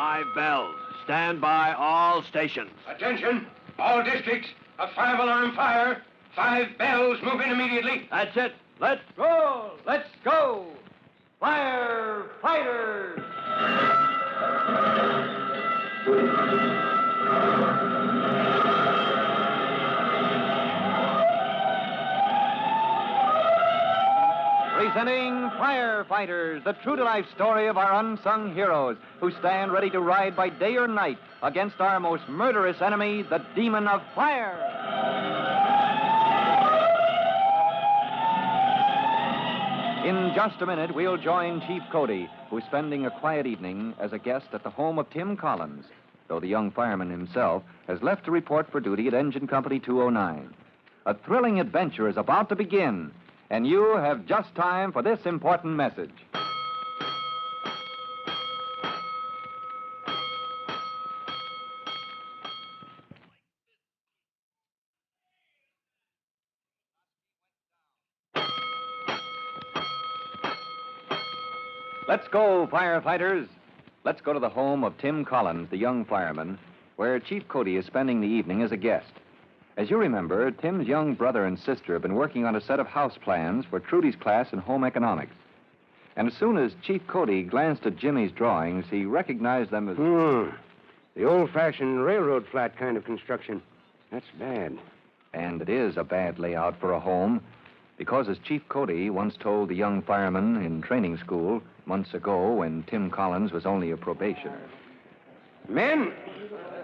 5 bells. Stand by all stations. Attention, all districts. A 5-alarm fire. 5 bells. Move in immediately. That's it. Let's roll. Let's go. Firefighters. Presenting Firefighters, the true-to-life story of our unsung heroes who stand ready to ride by day or night against our most murderous enemy, the demon of fire. In just a minute, we'll join Chief Cody, who's spending a quiet evening as a guest at the home of Tim Collins, though the young fireman himself has left to report for duty at Engine Company 209. A thrilling adventure is about to begin, and you have just time for this important message. Let's go, firefighters. Let's go to the home of Tim Collins, the young fireman, where Chief Cody is spending the evening as a guest. As you remember, Tim's young brother and sister have been working on a set of house plans for Trudy's class in home economics. And as soon as Chief Cody glanced at Jimmy's drawings, he recognized them as... The old-fashioned railroad flat kind of construction. That's bad. And it is a bad layout for a home, because as Chief Cody once told the young fireman in training school months ago when Tim Collins was only a probationer. Men,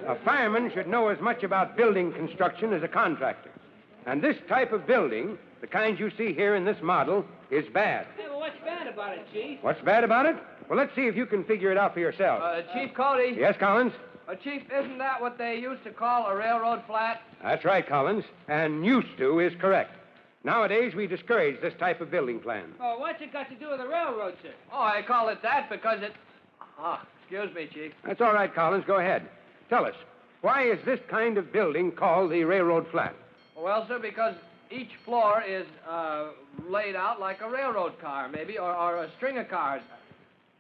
a fireman should know as much about building construction as a contractor. And this type of building, the kind you see here in this model, is bad. Hey, well, what's bad about it, Chief? What's bad about it? Well, let's see if you can figure it out for yourself. Chief Cody? Yes, Collins? Chief, isn't that what they used to call a railroad flat? That's right, Collins. And used to is correct. Nowadays, we discourage this type of building plan. Oh, what's it got to do with the railroad, sir? Oh, I call it that because it... excuse me, Chief. That's all right, Collins. Go ahead. Tell us, why is this kind of building called the railroad flat? Well, sir, because each floor is laid out like a railroad car, maybe, or a string of cars.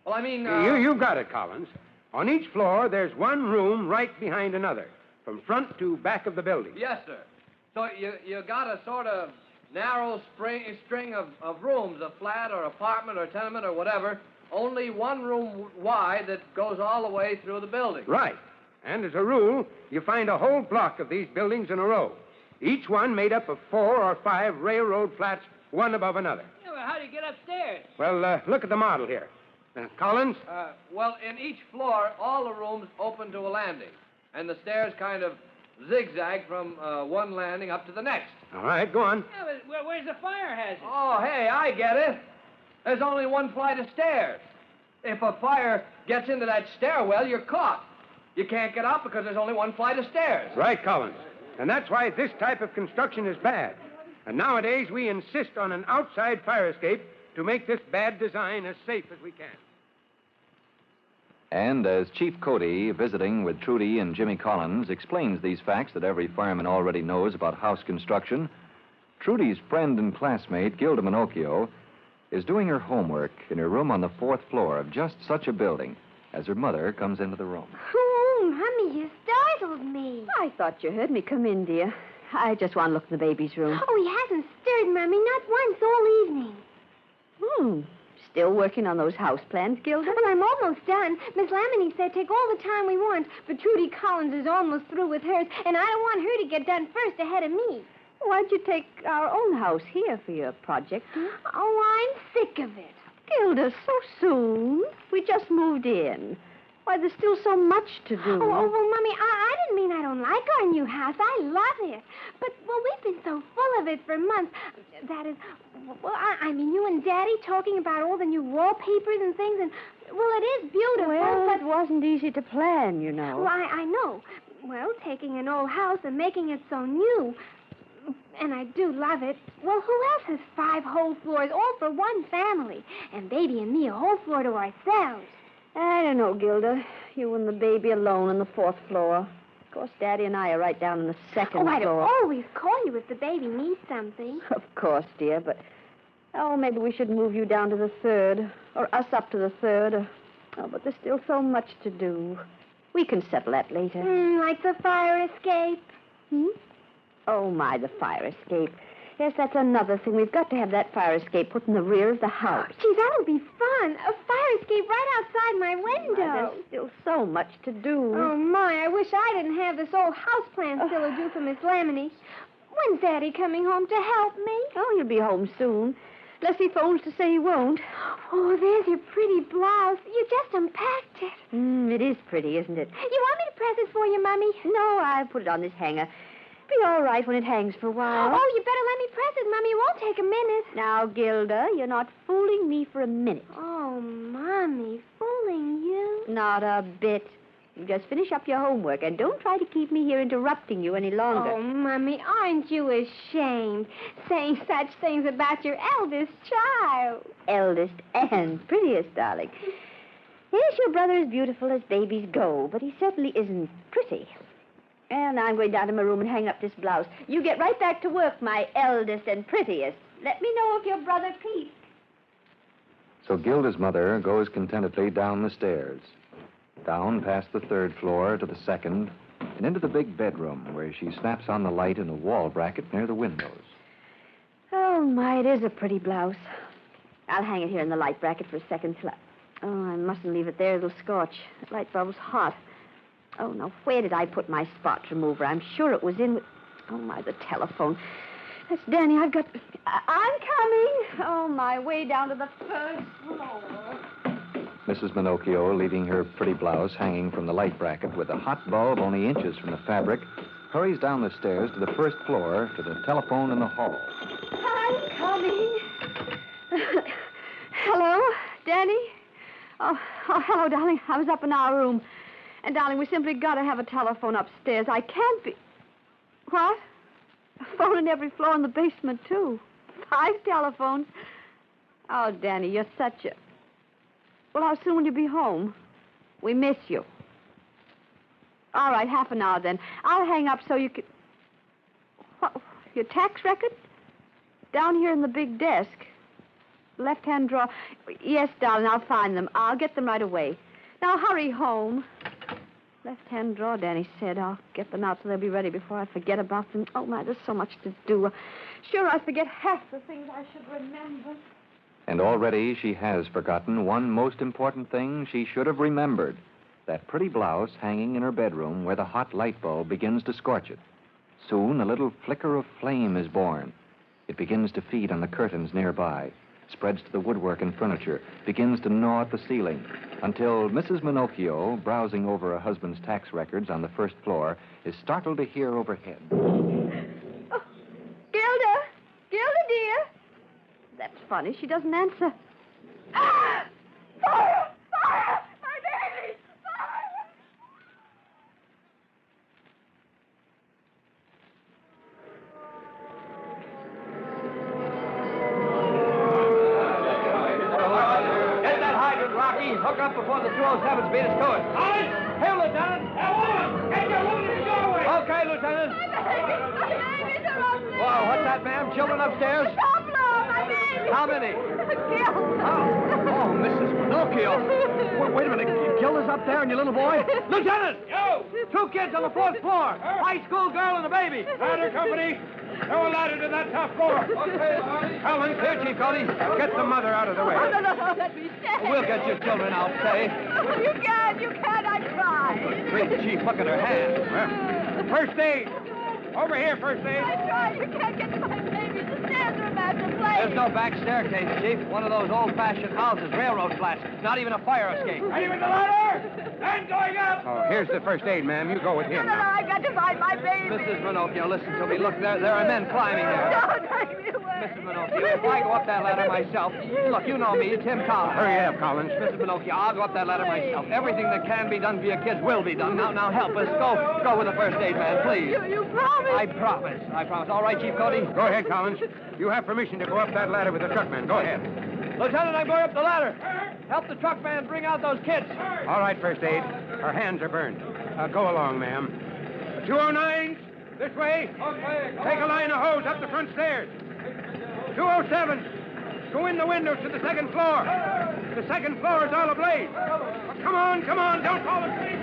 Well, I mean... You got it, Collins. On each floor, there's one room right behind another, from front to back of the building. Yes, sir. So you got a sort of narrow string of rooms, a flat or apartment or tenement or whatever, only one room wide that goes all the way through the building. Right. And as a rule, you find a whole block of these buildings in a row, each one made up of 4 or 5 railroad flats, one above another. Yeah, well, how do you get upstairs? Well, look at the model here. Collins? Well, in each floor, all the rooms open to a landing, and the stairs kind of zigzag from one landing up to the next. All right, go on. Yeah, but where's the fire hazard? Oh, hey, I get it. There's only one flight of stairs. If a fire gets into that stairwell, you're caught. You can't get out because there's only one flight of stairs. Right, Collins. And that's why this type of construction is bad. And nowadays, we insist on an outside fire escape to make this bad design as safe as we can. And as Chief Cody, visiting with Trudy and Jimmy Collins, explains these facts that every fireman already knows about house construction, Trudy's friend and classmate, Gilda Minocchio, is doing her homework in her room on the 4th floor of just such a building as her mother comes into the room. Oh, Mommy, you startled me. I thought you heard me come in, dear. I just want to look in the baby's room. Oh, he hasn't stirred, Mommy, not once all evening. Still working on those house plans, Gilda? Well, I'm almost done. Miss Lamini said take all the time we want, but Trudy Collins is almost through with hers, and I don't want her to get done first ahead of me. Why'd you take our own house here for your project, dear? Oh, I'm sick of it. Gilda, so soon? We just moved in. Why, there's still so much to do. Oh, well, Mommy, I didn't mean I don't like our new house. I love it. But, well, we've been so full of it for months. That is, well, I mean, you and Daddy talking about all the new wallpapers and things, and, well, it is beautiful. Well, but it wasn't easy to plan, you know. Well, I know. Well, taking an old house and making it so new, and I do love it. Well, who else has 5 whole floors, all for one family? And Baby and me a whole floor to ourselves. I don't know, Gilda. You and the baby alone on the 4th floor. Of course, Daddy and I are right down on the 2nd floor. I'd always call you if the baby needs something. Of course, dear, but... Oh, maybe we should move you down to the 3rd. Or us up to the 3rd. Oh, but there's still so much to do. We can settle that later. Like the fire escape. Oh, my, the fire escape. Yes, that's another thing. We've got to have that fire escape put in the rear of the house. Gee, that'll be fun. A fire escape right outside my window. There's still so much to do. Oh, my, I wish I didn't have this old houseplant still to do for Miss Lamini. When's Daddy coming home to help me? Oh, he'll be home soon. Unless he phones to say he won't. Oh, there's your pretty blouse. You just unpacked it. It is pretty, isn't it? You want me to press it for you, Mommy? No, I'll put it on this hanger. Be all right when it hangs for a while. Oh, you better let me press it, Mommy. It won't take a minute. Now, Gilda, you're not fooling me for a minute. Oh, Mommy, fooling you? Not a bit. You just finish up your homework and don't try to keep me here interrupting you any longer. Oh, Mommy, aren't you ashamed saying such things about your eldest child? Eldest and prettiest, darling. Yes, your brother is beautiful as babies go, but he certainly isn't pretty. And I'm going down to my room and hang up this blouse. You get right back to work, my eldest and prettiest. Let me know if your brother peeps. So Gilda's mother goes contentedly down the stairs, down past the 3rd floor to the 2nd, and into the big bedroom where she snaps on the light in a wall bracket near the windows. Oh, my, it is a pretty blouse. I'll hang it here in the light bracket for a second till I mustn't leave it there. It'll scorch. The light bulb's hot. Oh, now, where did I put my spot remover? I'm sure it was in with... Oh, my, the telephone. That's Danny. I'm coming. Oh, my, way down to the 1st floor. Mrs. Minocchio, leaving her pretty blouse hanging from the light bracket with a hot bulb only inches from the fabric, hurries down the stairs to the 1st floor to the telephone in the hall. I'm coming. Hello, Danny? Oh, hello, darling. I was up in our room. And, darling, we simply got to have a telephone upstairs. I can't be... What? A phone in every floor in the basement, too. 5 telephones. Oh, Danny, you're such a... Well, how soon will you be home? We miss you. All right, half an hour, then. I'll hang up so you can... What? Your tax record? Down here in the big desk. Left-hand drawer. Yes, darling, I'll find them. I'll get them right away. Now, hurry home. Left-hand drawer, Danny said. I'll get them out so they'll be ready before I forget about them. Oh, my, there's so much to do. Sure, I forget half the things I should remember. And already she has forgotten one most important thing she should have remembered. That pretty blouse hanging in her bedroom where the hot light bulb begins to scorch it. Soon a little flicker of flame is born. It begins to feed on the curtains nearby, spreads to the woodwork and furniture, begins to gnaw at the ceiling, until Mrs. Minocchio, browsing over her husband's tax records on the 1st floor, is startled to hear overhead. Oh, Gilda! Gilda, dear! That's funny. She doesn't answer. Ah! Fire! Fire! My baby! Fire! Get that hydrant, Rocky. Hook up before the 207 speed is to it. Here, Lieutenant. Get your woman in the doorway. Okay, Lieutenant. My babies are up there. Whoa, what's that, ma'am? Children upstairs? Top floor, my baby. How many? Gilda. Oh, Mrs. Pinocchio. Wait a minute. Gilda's up there and your little boy? Lieutenant! Yo! 2 kids on the 4th floor. High school girl and a baby. Ladder company. Throw a ladder to that top floor. Okay, Helen, Here, Chief Cody. get the mother out of the way. No, let me stay. We'll get your children out safe. You can't, I tried. Great, Chief. Look at her hand. Well, first aid. Over here, first aid. I tried. You can't get to my baby. The stairs are a massive place. There's no back staircase, Chief. One of those old-fashioned houses, railroad flats. Not even a fire escape. Ready with the ladder? And going up. Oh, here's the first aid, ma'am. You go with him. No, I've got to find my baby. Mrs. Minocchio, listen to me. Look, there are men climbing there. Don't take me away. Mrs. Minocchio, if I go up that ladder myself, look, you know me, Tim Collins. Hurry up, Collins. Mrs. Minocchio, I'll go up that ladder myself. Everything that can be done for your kids will be done. Now help us. Go with the first aid man, please. You promise? I promise. All right, Chief Cody? Go ahead, Collins. You have permission to go up that ladder with the truckman. Go ahead. Lieutenant, I'm going up the ladder. Help the truck man bring out those kids. All right, first aid. Her hands are burned. Go along, ma'am. 209s, this way. Okay. Take a line of hose up the front stairs. 207, go in the windows to the 2nd floor. The second floor is all ablaze. Come on, don't fall asleep.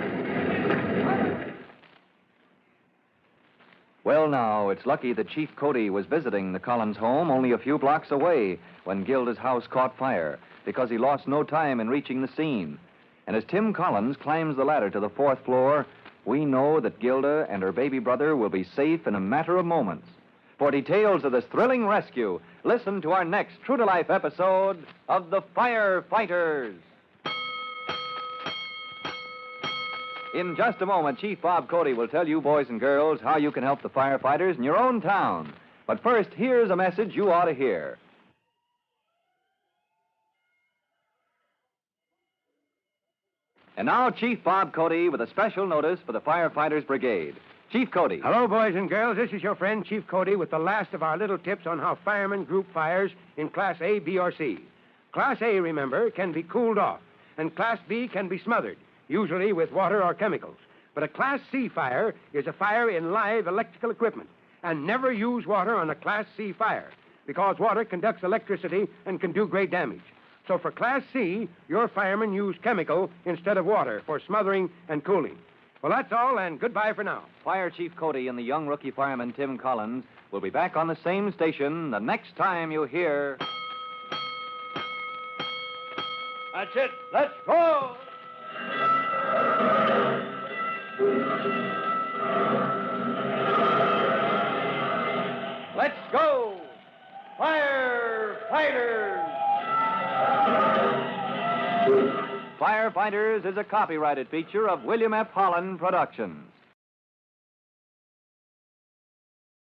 Well, now, it's lucky that Chief Cody was visiting the Collins home only a few blocks away when Gilda's house caught fire, because he lost no time in reaching the scene. And as Tim Collins climbs the ladder to the 4th floor, we know that Gilda and her baby brother will be safe in a matter of moments. For details of this thrilling rescue, listen to our next true-to-life episode of The Firefighters. In just a moment, Chief Bob Cody will tell you, boys and girls, how you can help the firefighters in your own town. But first, here's a message you ought to hear. And now, Chief Bob Cody with a special notice for the Firefighters Brigade. Chief Cody. Hello, boys and girls. This is your friend, Chief Cody, with the last of our little tips on how firemen group fires in Class A, B, or C. Class A, remember, can be cooled off, and Class B can be smothered, usually with water or chemicals. But a Class C fire is a fire in live electrical equipment. And never use water on a Class C fire, because water conducts electricity and can do great damage. So for Class C, your firemen use chemical instead of water for smothering and cooling. Well, that's all, and goodbye for now. Fire Chief Cody and the young rookie fireman Tim Collins will be back on the same station the next time you hear... That's it. Let's go! Let's go! Firefighters! Firefighters is a copyrighted feature of William F. Holland Productions.